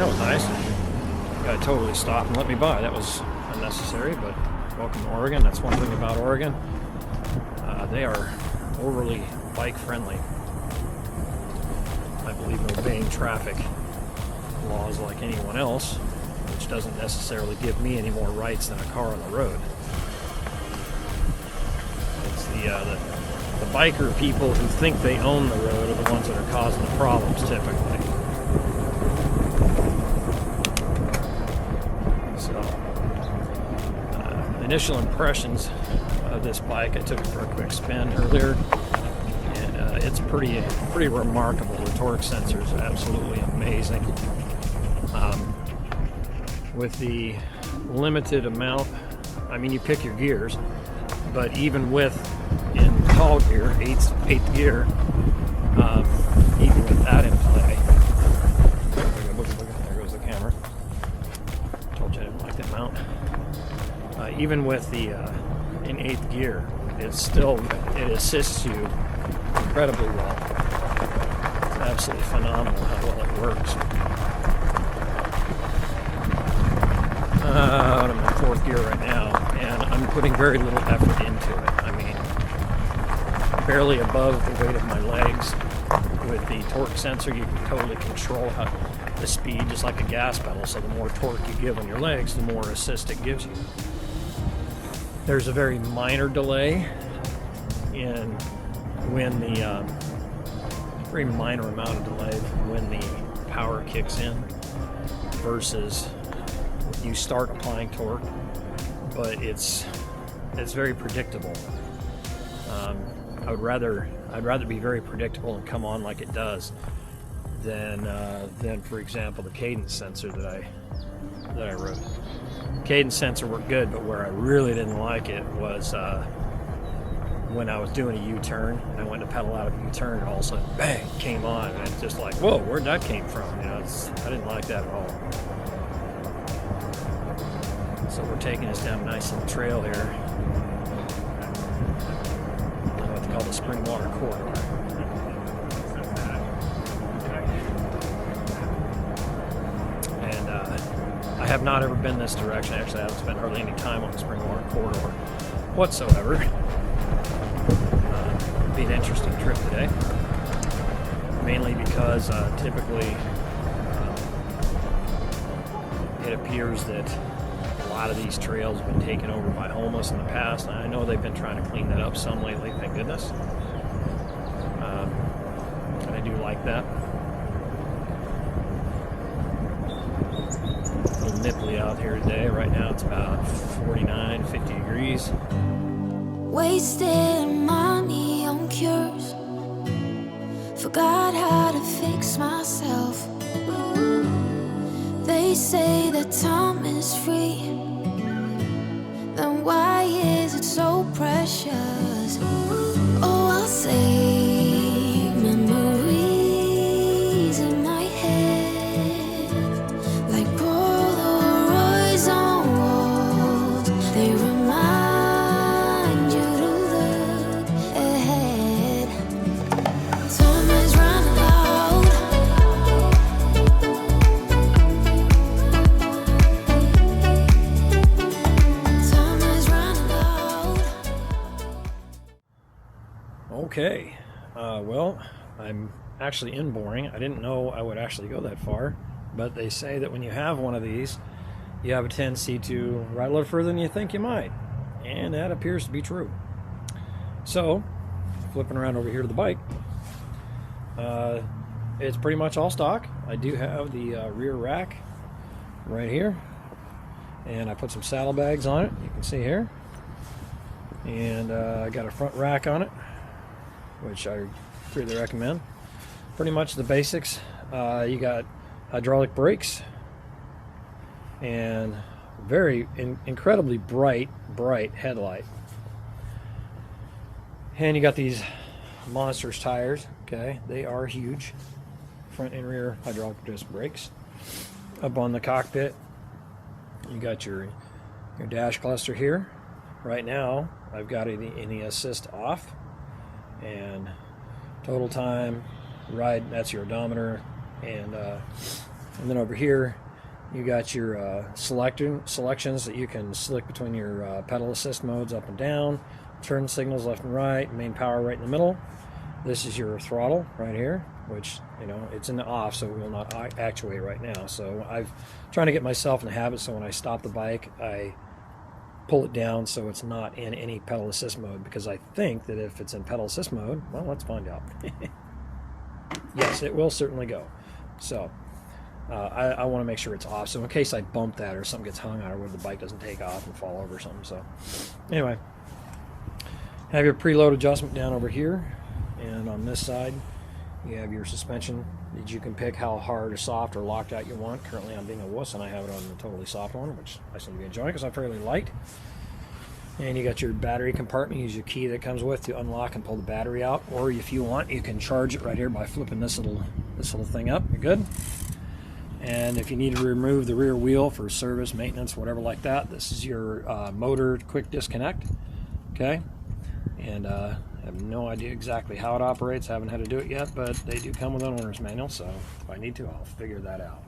That was nice. The guy totally stopped and let me by. That was unnecessary, but welcome to Oregon. That's one thing about Oregon. They are overly bike friendly. I believe in obeying traffic laws like anyone else, which doesn't necessarily give me any more rights than a car on the road. It's the biker people who think they own the road are the ones that are causing the problems typically. So, initial impressions of this bike, I took it for a quick spin earlier, and it's pretty remarkable. The torque sensor is absolutely amazing. With the limited amount, I mean, you pick your gears, but even with in tall gear, eighth gear, even with that in play, there goes the camera. Told you I didn't like that mount. Even with the in 8th gear, it assists you incredibly well. It's absolutely phenomenal how well it works. I'm in 4th gear right now, and I'm putting very little effort into it. I mean, barely above the weight of my legs. With the torque sensor, you can totally control the speed, just like a gas pedal. So the more torque you give on your legs, the more assist it gives you. There's a very minor delay in when the very minor amount of delay when the power kicks in versus you start applying torque, but it's very predictable. I'd rather be very predictable and come on like it does than for example the cadence sensor that I wrote. Cadence sensor worked good, but where I really didn't like it was when I was doing a U-turn and I went to pedal out of a U-turn, and all of a sudden bang, came on, and it's just like, whoa, where'd that came from? You know, I didn't like that at all. So we're taking us down a nice little trail here. What they call the Springwater Corridor. And I have not ever been this direction. Actually, I haven't spent hardly any time on the Springwater Corridor whatsoever. It'll be an interesting trip today. Mainly because typically it appears that a lot of these trails have been taken over by homeless in the past, and I know they've been trying to clean that up some lately, thank goodness. And I do like that. A little nipply out here today. Right now it's about 49, 50 degrees. Wasting money on cures. Forgot how to fix myself. They say that time is free. Then why is it so precious? Oh, I'll save memories in my head, like Polaroids on walls. They remind you to look ahead. Time is running out. Time is running out. Okay, well, I'm actually in Boring. I didn't know I would actually go that far, but they say that when you have one of these, you have a tendency to ride a little further than you think you might, and that appears to be true. So, flipping around over here to the bike, it's pretty much all stock. I do have the rear rack right here, and I put some saddlebags on it, you can see here, and I got a front rack on it, which I really recommend. Pretty much the basics. You got hydraulic brakes and very incredibly bright headlight, and you got these monsters tires. Okay, they are huge. Front and rear hydraulic disc brakes. Up on the cockpit, you got your dash cluster here. Right now I've got any assist off, and total time ride, that's your odometer, and And then over here, you got your selections that you can select between your pedal assist modes up and down, turn signals left and right, main power right in the middle. This is your throttle right here, which, you know, it's in the off, so it will not actuate right now. So I've trying to get myself in the habit, so when I stop the bike, I pull it down so it's not in any pedal assist mode, because I think that if it's in pedal assist mode, well, let's find out. Yes, it will certainly go. So I want to make sure it's off, so in case I bump that or something gets hung on, or where the bike doesn't take off and fall over or something. So anyway, have your preload adjustment down over here, and on this side you have your suspension that you can pick how hard or soft or locked out you want. Currently I'm being a wuss and I have it on the totally soft one, which I seem to be enjoying because I'm fairly light. And you got your battery compartment. Use your key that comes with to unlock and pull the battery out, or if you want, you can charge it right here by flipping this little thing up. You're good. And if you need to remove the rear wheel for service, maintenance, whatever like that, this is your motor quick disconnect. Okay. And I have no idea exactly how it operates. I haven't had to do it yet, but they do come with an owner's manual, so if I need to, I'll figure that out.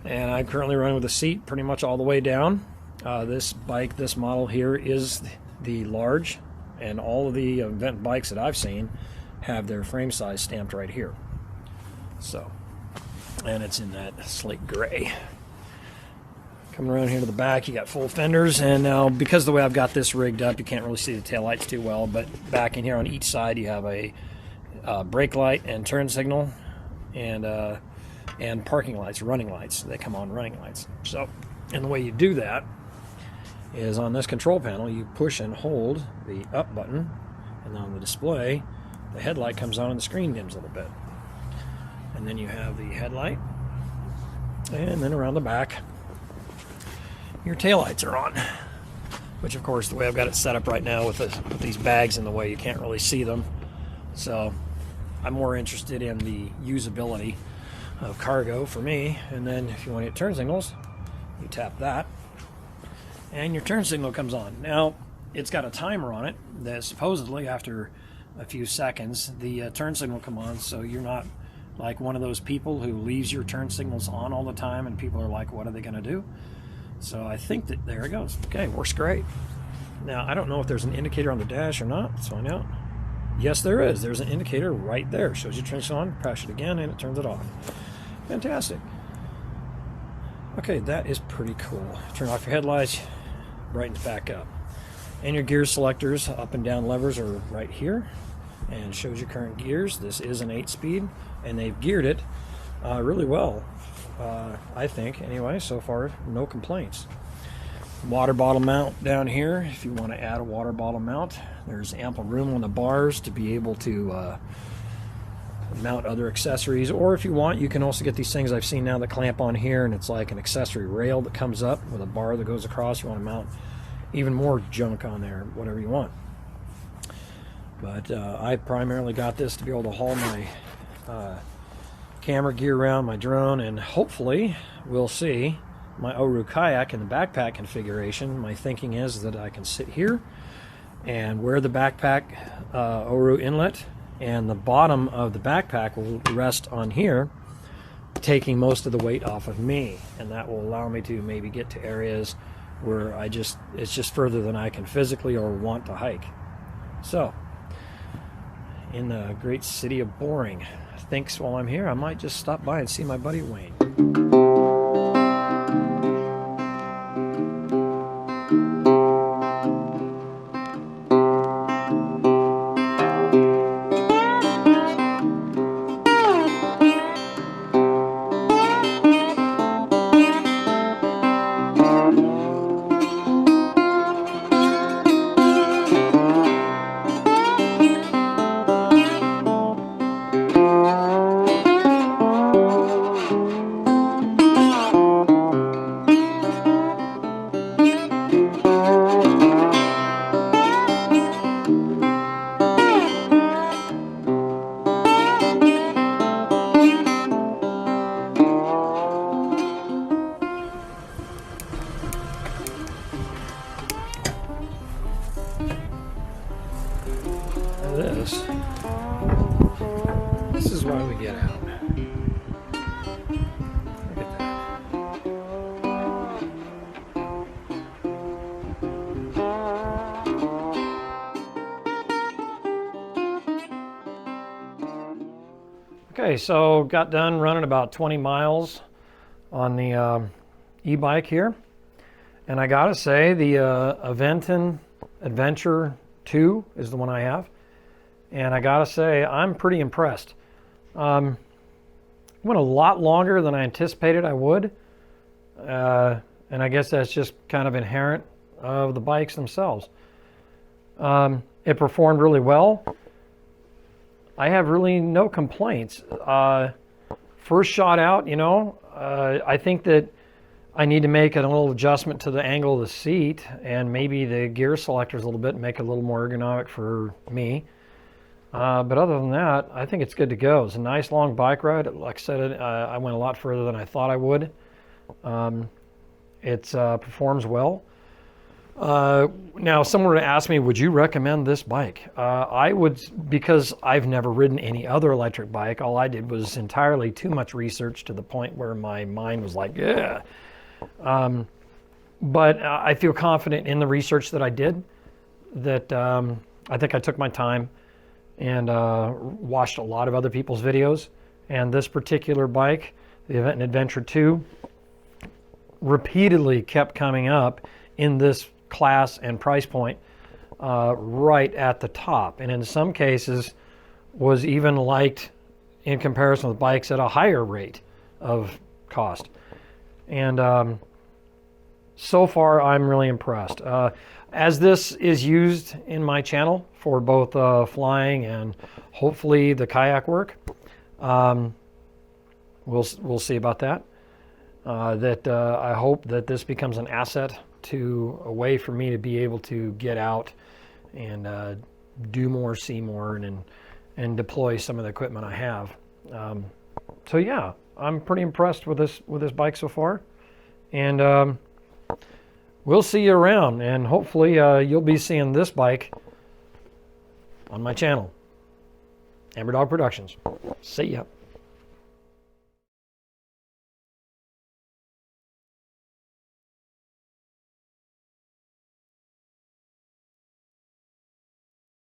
And I'm currently running with the seat pretty much all the way down. This bike, this model here, is the large, and all of the Aventon bikes that I've seen have their frame size stamped right here. So, and it's in that slate gray. Coming around here to the back, you got full fenders, and now because of the way I've got this rigged up, you can't really see the taillights too well, but back in here on each side you have a brake light and turn signal, and parking lights, running lights. They come on running lights. So, and the way you do that is on this control panel, you push and hold the up button, and on the display, the headlight comes on and the screen dims a little bit. And then you have the headlight, and then around the back, your taillights are on, which of course the way I've got it set up right now with these bags in the way, you can't really see them. So I'm more interested in the usability of cargo for me. And then if you want to hit turn signals, you tap that and your turn signal comes on. Now it's got a timer on it that supposedly after a few seconds the turn signal will come on, so you're not like one of those people who leaves your turn signals on all the time and people are like, what are they going to do? So I think that there it goes. Okay, works great. Now I don't know if there's an indicator on the dash or not. Let's find out. Yes, there is. There's an indicator right there. Shows you turn on, press it again, and it turns it off. Fantastic. Okay, that is pretty cool. Turn off your headlights, brightens back up. And your gear selectors, up and down levers, are right here. And shows your current gears. This is an 8-speed, and they've geared it really well. I think, anyway, so far, no complaints. Water bottle mount down here. If you want to add a water bottle mount, there's ample room on the bars to be able to mount other accessories. Or if you want, you can also get these things I've seen now that clamp on here, and it's like an accessory rail that comes up with a bar that goes across. You want to mount even more junk on there, whatever you want. But I primarily got this to be able to haul my camera gear around, my drone, and hopefully we'll see my Oru kayak in the backpack configuration. My thinking is that I can sit here and wear the backpack Oru inlet, and the bottom of the backpack will rest on here, taking most of the weight off of me, and that will allow me to maybe get to areas where it's just further than I can physically or want to hike. So in the great city of Boring, thinks while I'm here I might just stop by and see my buddy Wayne. Okay, so got done running about 20 miles on the e-bike here. And I gotta say, the Aventon Adventure 2 is the one I have. And I gotta say, I'm pretty impressed. Went a lot longer than I anticipated I would. And I guess that's just kind of inherent of the bikes themselves. It performed really well. I have really no complaints. First shot out, you know, I think that I need to make a little adjustment to the angle of the seat and maybe the gear selectors a little bit and make it a little more ergonomic for me. But other than that, I think it's good to go. It's a nice long bike ride. Like I said, I went a lot further than I thought I would. It performs well. Now, if someone were to ask me, would you recommend this bike? I would, because I've never ridden any other electric bike. All I did was entirely too much research to the point where my mind was like, yeah. But I feel confident in the research that I did, that I think I took my time and watched a lot of other people's videos. And this particular bike, the Aventon Adventure 2, repeatedly kept coming up in this class and price point right at the top, and in some cases was even liked in comparison with bikes at a higher rate of cost. And so far I'm really impressed. As this is used in my channel for both flying and hopefully the kayak work, we'll see about that. I hope that this becomes an asset to a way for me to be able to get out and do more, see more, and deploy some of the equipment I have. So yeah, I'm pretty impressed with this bike so far, and we'll see you around, and hopefully you'll be seeing this bike on my channel, Amber Dog Productions. See ya.